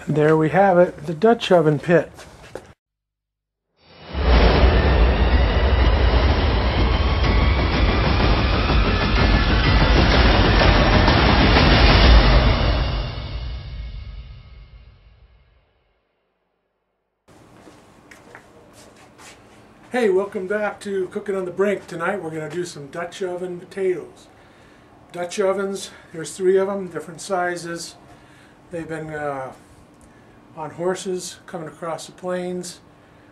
And there we have it, the Dutch oven pit. Hey, welcome back to Cooking on the Brink. Tonight we're going to do some Dutch oven potatoes. Dutch ovens, there's 3 of them, different sizes. They've been on horses coming across the plains.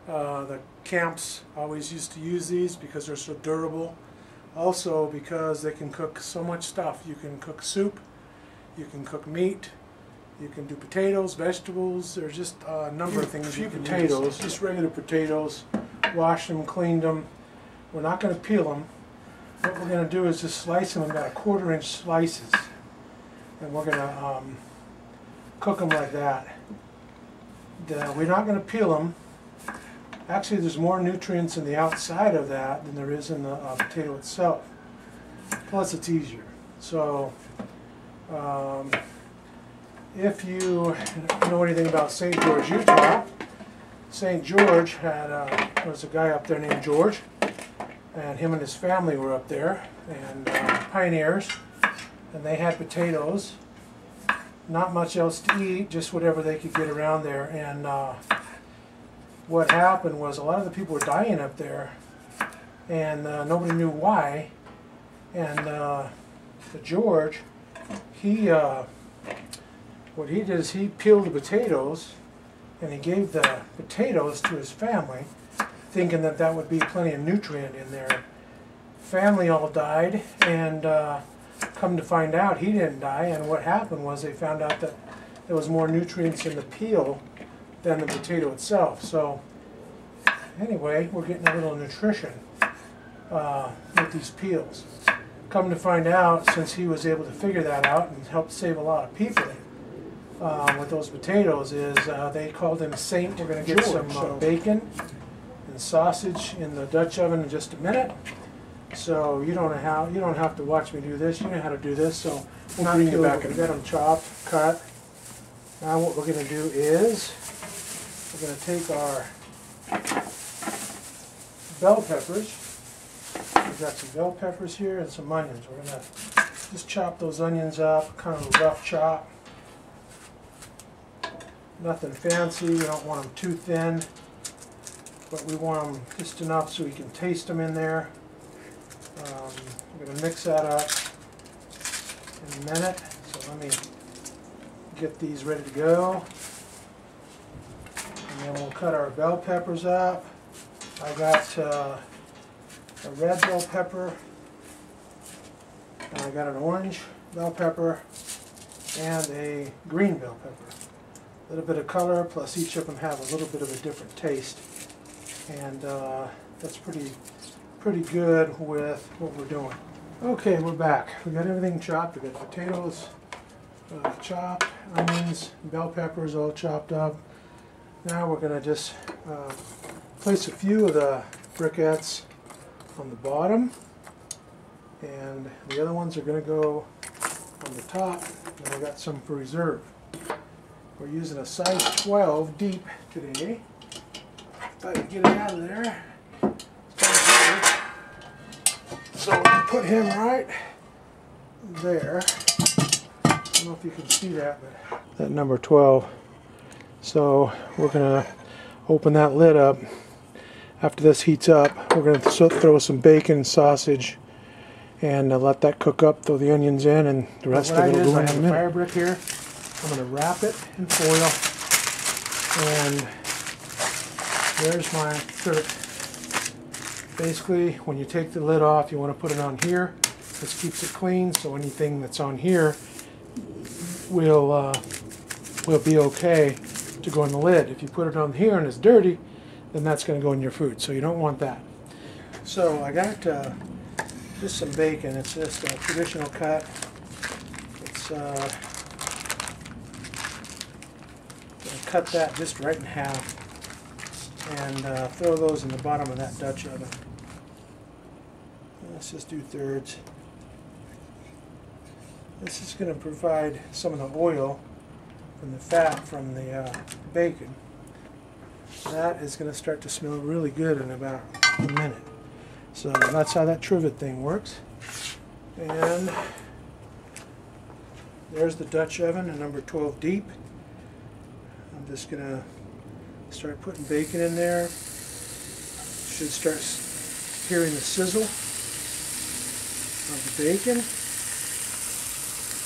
The camps always used to use these because they're so durable. Also because they can cook so much stuff. You can cook soup, you can cook meat, you can do potatoes, vegetables. There's just a number of things you can use. Just regular potatoes. Washed them, cleaned them. We're not going to peel them. What we're going to do is just slice them in about 1/4 inch slices. And we're going to cook them like that. We're not going to peel them. Actually, there's more nutrients in the outside of that than there is in the potato itself. Plus, it's easier. So, if you know anything about St. George, Utah, St. George there was a guy up there named George, and him and his family were up there, and pioneers, and they had potatoes, not much else to eat, just whatever they could get around there. And what happened was a lot of the people were dying up there, and nobody knew why. And the George, what he did is he peeled the potatoes and he gave the potatoes to his family, thinking that that would be plenty of nutrient in there. Family all died, and come to find out he didn't die, and what happened was they found out that there was more nutrients in the peel than the potato itself. So anyway, we're getting a little nutrition with these peels. Come to find out, since he was able to figure that out and helped save a lot of people with those potatoes, is they called him Saint. We're going to get some bacon and sausage in the Dutch oven in just a minute. So you don't have to watch me do this. You know how to do this. So we'll bring you back. We've got them chopped, cut. Now what we're going to do is we're going to take our bell peppers. We've got some bell peppers here and some onions. We're going to just chop those onions up, kind of a rough chop. Nothing fancy. We don't want them too thin, but we want them just enough so we can taste them in there. We're going to mix that up in a minute. So let me get these ready to go. And then we'll cut our bell peppers up. I got a red bell pepper, and I got an orange bell pepper, and a green bell pepper. A little bit of color, plus each of them have a little bit of a different taste, and that's pretty good with what we're doing. Okay, we're back. We got everything chopped. We got potatoes chopped, onions, bell peppers all chopped up. Now we're going to just place a few of the briquettes on the bottom, and the other ones are going to go on the top, and I got some for reserve. We're using a size 12 deep today. If I can get it out of there. So we'll put him right there. I don't know if you can see that, but that number 12. So we're going to open that lid up. After this heats up, we're going to throw some bacon and sausage and let that cook up. Throw the onions in, and the rest of it will go in a minute. I have a fire brick here. I'm going to wrap it in foil, and there's my dirt. Basically, when you take the lid off, you want to put it on here. This keeps it clean, so anything that's on here will be okay to go in the lid. If you put it on here and it's dirty, then that's going to go in your food, so you don't want that. So I got just some bacon. It's just a traditional cut. It's cut that just right in half, and throw those in the bottom of that Dutch oven. Let's just do thirds. This is going to provide some of the oil fat from the bacon. That is going to start to smell really good in about a minute. So that's how that trivet thing works. And there's the Dutch oven, a number 12 deep. I'm just going to start putting bacon in there. Should start hearing the sizzle of the bacon.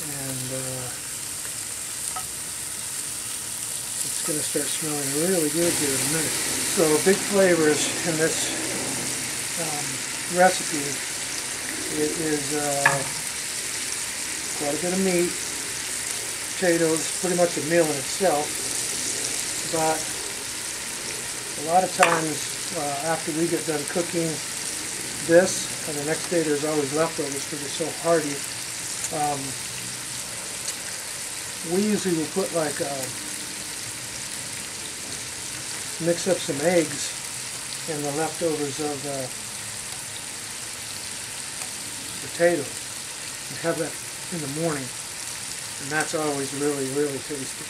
And it's going to start smelling really good here in a minute. So big flavors in this recipe. It is quite a bit of meat, potatoes, pretty much a meal in itself. But a lot of times after we get done cooking this, and the next day there's always leftovers because it's so hearty. We usually will put like mix up some eggs and the leftovers of the potatoes and have that in the morning, and that's always really, really tasty.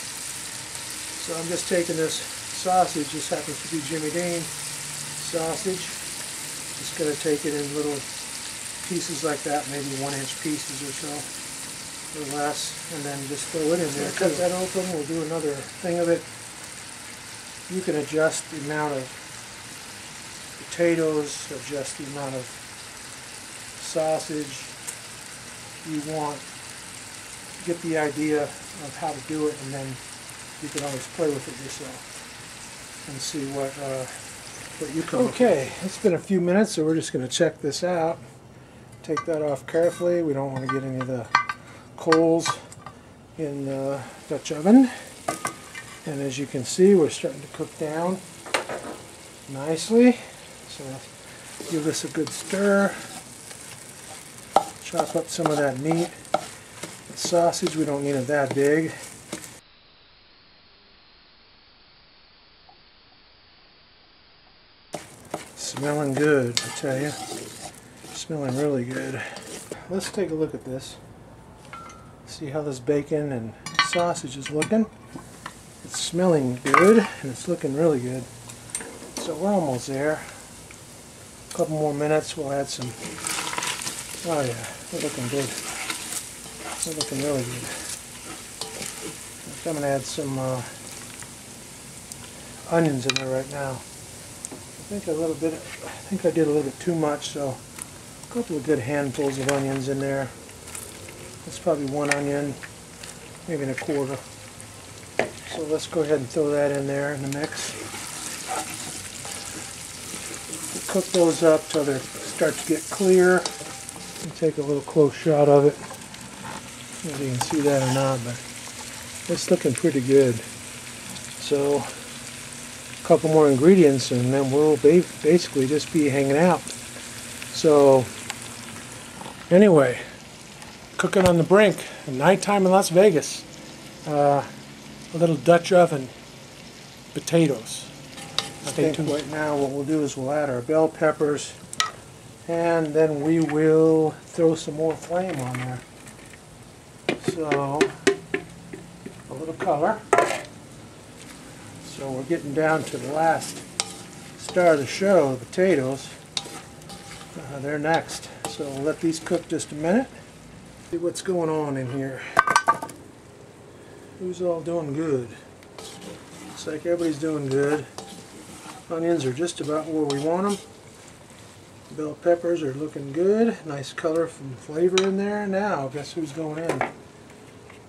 So I'm just taking this sausage. This happens to be Jimmy Dean sausage. Just going to take it in little pieces like that, maybe 1-inch pieces or so, or less, and then just throw it in there. Cut that open. We'll do another thing of it. You can adjust the amount of potatoes, adjust the amount of sausage you want. Get the idea of how to do it, and then you can always play with it yourself and see what you come up with. Okay, it's been a few minutes, so we're just going to check this out. Take that off carefully. We don't want to get any of the coals in the Dutch oven. And as you can see, we're starting to cook down nicely. So give this a good stir. Chop up some of that meat. The sausage, we don't need it that big. Smelling good, I tell you. Smelling really good. Let's take a look at this. See how this bacon and sausage is looking. It's smelling good, and it's looking really good. So we're almost there. A couple more minutes, we'll add some. Oh yeah, they're looking good. They're looking really good. I'm going to add some onions in there right now. I think I did a little bit too much, so a couple of good handfuls of onions in there. That's probably 1 onion, maybe 1/4. So let's go ahead and throw that in there in the mix. Cook those up till they start to get clear. And take a little close shot of it. I don't know if you can see that or not, but it's looking pretty good. So a couple more ingredients, and then we'll basically just be hanging out. So anyway, cooking on the brink at nighttime in Las Vegas. A little Dutch oven potatoes. I think right now what we'll do is we'll add our bell peppers, and then we will throw some more flame on there. So a little color. So we're getting down to the last star of the show, the potatoes. They're next. So we'll let these cook just a minute. See what's going on in here. Who's all doing good? Looks like everybody's doing good. Onions are just about where we want them. Bell peppers are looking good. Nice color from flavor in there. Now, guess who's going in?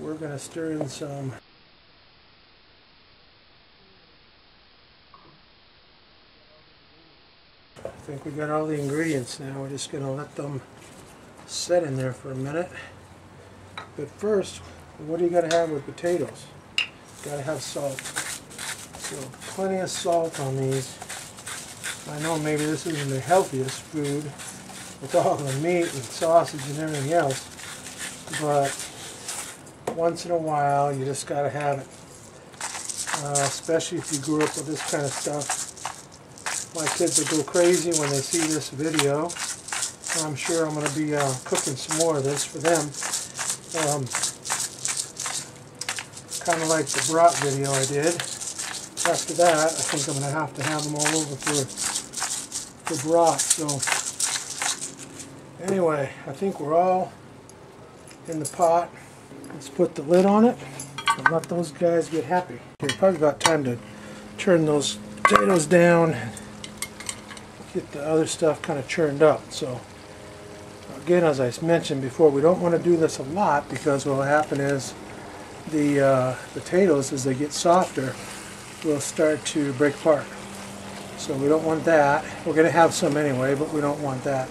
We're going to stir in some. I think we got all the ingredients now. We're just going to let them set in there for a minute. But first, what do you got to have with potatoes? Got to have salt. So plenty of salt on these. I know maybe this isn't the healthiest food with all the meat and sausage and everything else, but once in a while you just got to have it. Especially if you grew up with this kind of stuff. My kids will go crazy when they see this video. I'm sure I'm going to be cooking some more of this for them. kind of like the brat video I did. After that, I think I'm going to have them all over for brat. So anyway, I think we're all in the pot. Let's put the lid on it and let those guys get happy. It's probably about time to turn those potatoes down and get the other stuff kind of churned up. So again, as I mentioned before, we don't want to do this a lot because what will happen is the potatoes, as they get softer, will start to break apart. So we don't want that. We're going to have some anyway, but we don't want that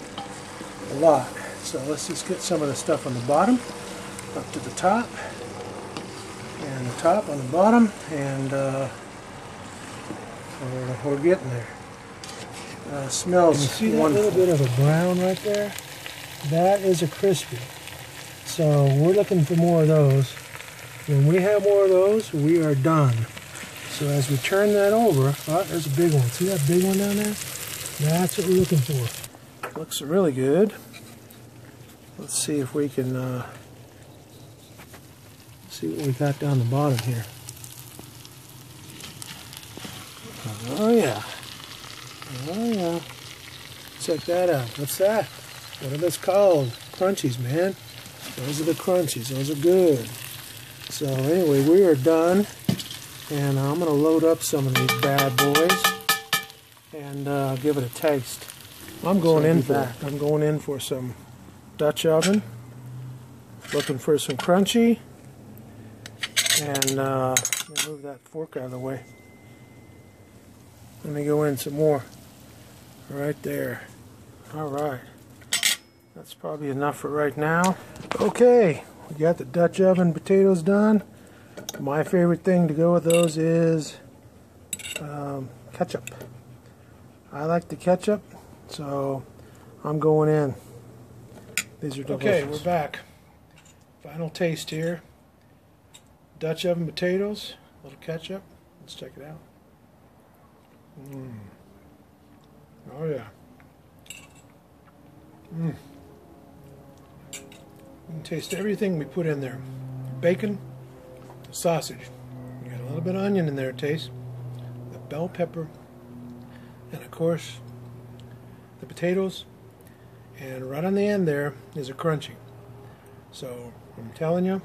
a lot. So let's just get some of the stuff on the bottom up to the top, and the top on the bottom, and we're getting there. Smells see that wonderful. little bit of a brown right there? That is a crispy. So we're looking for more of those. When we have more of those, we are done. So as we turn that over, oh, there's a big one. See that big one down there? That's what we're looking for. Looks really good. Let's see if we can see what we got down the bottom here. Oh yeah. Oh yeah. Check that out. What's that? What are those called? Crunchies, man. Those are the crunchies. Those are good. So anyway, we are done. And I'm going to load up some of these bad boys and give it a taste. I'm going in for some Dutch oven. Looking for some crunchy. And let me move that fork out of the way. Let me go in some more. Right there. Alright. That's probably enough for right now. Okay, we got the Dutch oven potatoes done. My favorite thing to go with those is ketchup. I like the ketchup, so I'm going in. These are delicious. Okay, we're back. Final taste here. Dutch oven potatoes, a little ketchup. Let's check it out. Oh yeah. You can taste everything we put in there. Bacon, sausage. You got a little bit of onion in there, taste. The bell pepper, and of course the potatoes. And right on the end there is a crunchy. So I'm telling you,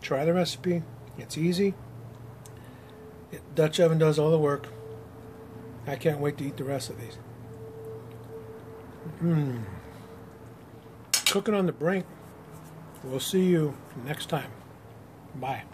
try the recipe. It's easy. Dutch oven does all the work. I can't wait to eat the rest of these. Cooking on the Brink. We'll see you next time. Bye.